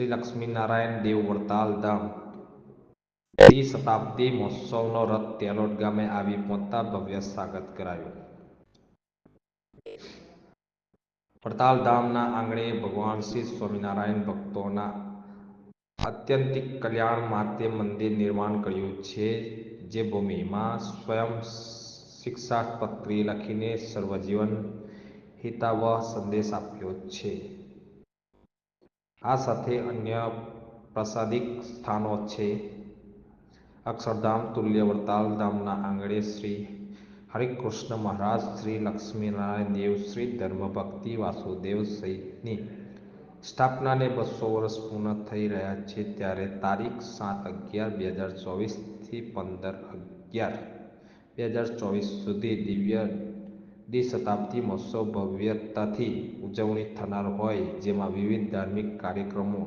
શ્રી લક્ષ્મીનારાયણ દેવ વડતાલ ધામ શતાબ્દી મહોત્સવનો રથ તેલોડ ગામે આવી પહોંચતા ભવ્ય સ્વાગત કરાયું. વડતાલ ધામના આંગણે ભગવાન શ્રી સ્વામિનારાયણ ભક્તોના આત્યંતિક કલ્યાણ માટે મંદિર નિર્માણ કર્યું છે. જે ભૂમિમાં સ્વયં શિક્ષાપત્રી લખીને સર્વજીવન હિતાવહ સંદેશ આપ્યો છે. આ સાથે અન્ય પ્રસાદિક સ્થાનો છે. અક્ષરધામ તુલ્ય વડતાલ ધામના આંગણે શ્રી હરિકૃષ્ણ મહારાજ, શ્રી લક્ષ્મીનારાયણ દેવ, શ્રી ધર્મભક્તિ વાસુદેવ સહિતની સ્થાપનાને 200 વર્ષ પૂર્ણ થઈ રહ્યા છે. ત્યારે તારીખ 7/11/2024 થી 15/11/2024 સુધી દિવ્ય દ્વિશતાબ્દી મહોત્સવ ભવ્યતાથી ઉજવણી થનાર હોય, જેમાં વિવિધ ધાર્મિક કાર્યક્રમો,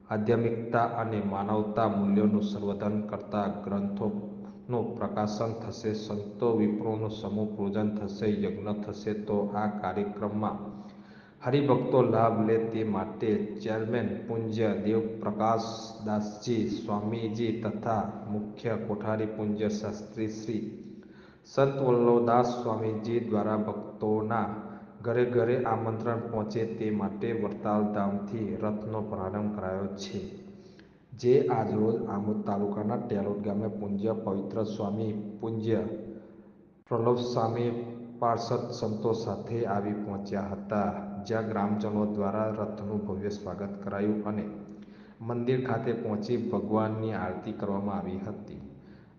આધ્યાત્મિકતા અને માનવતા મૂલ્યોનું સંવર્ધન કરતા ગ્રંથોનું પ્રકાશન થશે, સંતો વિપ્રોનું સમૂહ પૂજન થશે, યજ્ઞ થશે. તો આ કાર્યક્રમમાં હરિભક્તો લાભ લે તે માટે ચેરમેન પૂજ્ય દેવપ્રકાશ દાસજી સ્વામીજી તથા મુખ્ય કોઠારી પૂજ્ય શાસ્ત્રી શ્રી સંત વલ્લભદાસ સ્વામીજી દ્વારા ભક્તોના ઘરે ઘરે આમંત્રણ પહોંચે તે માટે વડતાલ ધામથી રથનો પ્રારંભ કરાયો છે. જે આજરોજ આમોદ તાલુકાના તેલોદ ગામે પૂજ્ય પવિત્ર સ્વામી પૂજ્ય પ્રહલાદ સ્વામી પાર્ષદ સંતો સાથે આવી પહોંચ્યા હતા. જ્યાં ગ્રામજનો દ્વારા રથનું ભવ્ય સ્વાગત કરાયું અને મંદિર ખાતે પહોંચી ભગવાનની આરતી કરવામાં આવી હતી.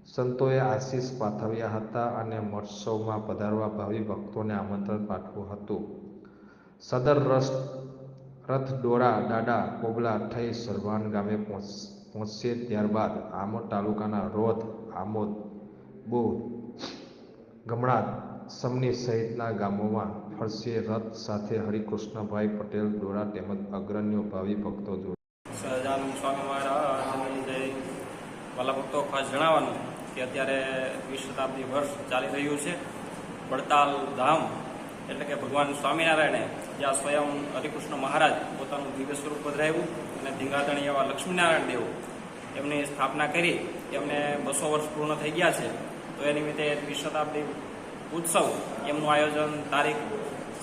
સંતોએ આશીષ પાઠવ્યા હતા અને મહોત્સવમાં પધારવા ભાવિ ભક્તોને આમંત્રણ પાઠવ્યું હતું. સદર રથ ડોળા ડાડા કોગલા થઈ સરવાણ ગામે પહોંચશે. ત્યારબાદ આમોદ તાલુકાના રોધ, આમોદ, બોર, ગમણાદ, સમની સહિતના ગામોમાં ફરશે. રથ સાથે હરિકૃષ્ણભાઈ પટેલ ડોળા તેમજ અગ્રણીઓ ભાવિ ભક્તો જોડાયા. સહજાનંદ સ્વામી મહારાજની જય. વાલા ભક્તો, ખાસ જણાવવાનું કે અત્યારે દ્વિશતાબ્દી વર્ષ ચાલી રહ્યું છે. વડતાલ ધામ એટલે કે ભગવાન સ્વામિનારાયણે જ્યાં સ્વયં હરિકૃષ્ણ મહારાજ પોતાનું દિવ્ય સ્વરૂપ પધરાવ્યું અને ધીંગાધણી એવા લક્ષ્મીનારાયણ દેવ એમની સ્થાપના કરી, એમને 200 વર્ષ પૂર્ણ થઈ ગયા છે. તો એ નિમિત્તે દ્વિશતાબ્દી ઉત્સવ એમનું આયોજન તારીખ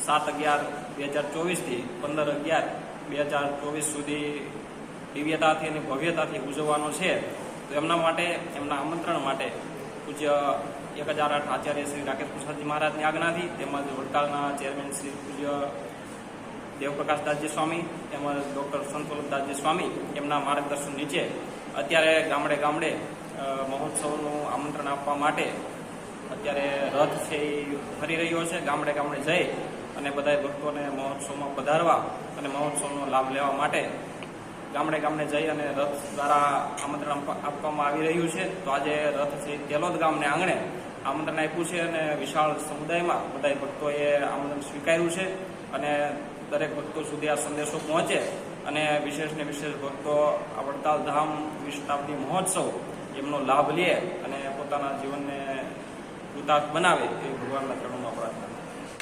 7/11/2024 થી 15/11/2024 સુધી દિવ્યતાથી અને ભવ્યતાથી ઉજવવાનો છે. તો એમના માટે, એમના આમંત્રણ માટે પૂજ્ય 1008 આચાર્ય શ્રી રાકેશ પ્રસાદજી મહારાજની આજ્ઞાથી તેમજ વડતાલના ચેરમેન શ્રી પૂજ્ય દેવપ્રકાશ દાસજી સ્વામી તેમજ ડૉક્ટર સંત વલ્લભદાસજી સ્વામી એમના માર્ગદર્શન નીચે અત્યારે ગામડે ગામડે મહોત્સવનું આમંત્રણ આપવા માટે અત્યારે રથ છે એ ફરી રહ્યો છે. ગામડે ગામડે જઈ અને બધા ભક્તોને મહોત્સવમાં પધારવા અને મહોત્સવનો લાભ લેવા માટે ગામડે ગામડે જઈ અને રથ દ્વારા આમંત્રણ આપવામાં આવી રહ્યું છે. તો આજે રથ છે તેલોદ ગામને આંગણે આમંત્રણ આપ્યું છે અને વિશાળ સમુદાયમાં બધા ભક્તોએ આમંત્રણ સ્વીકાર્યું છે અને દરેક ભક્તો સુધી આ સંદેશો પહોંચે અને વિશેષને વિશેષ ભક્તો આ વડતાલ ધામ દ્વિશતાબ્દી મહોત્સવ એમનો લાભ લે અને પોતાના જીવનને કૃતાર્થ બનાવે એ ભગવાનના ચરણોમાં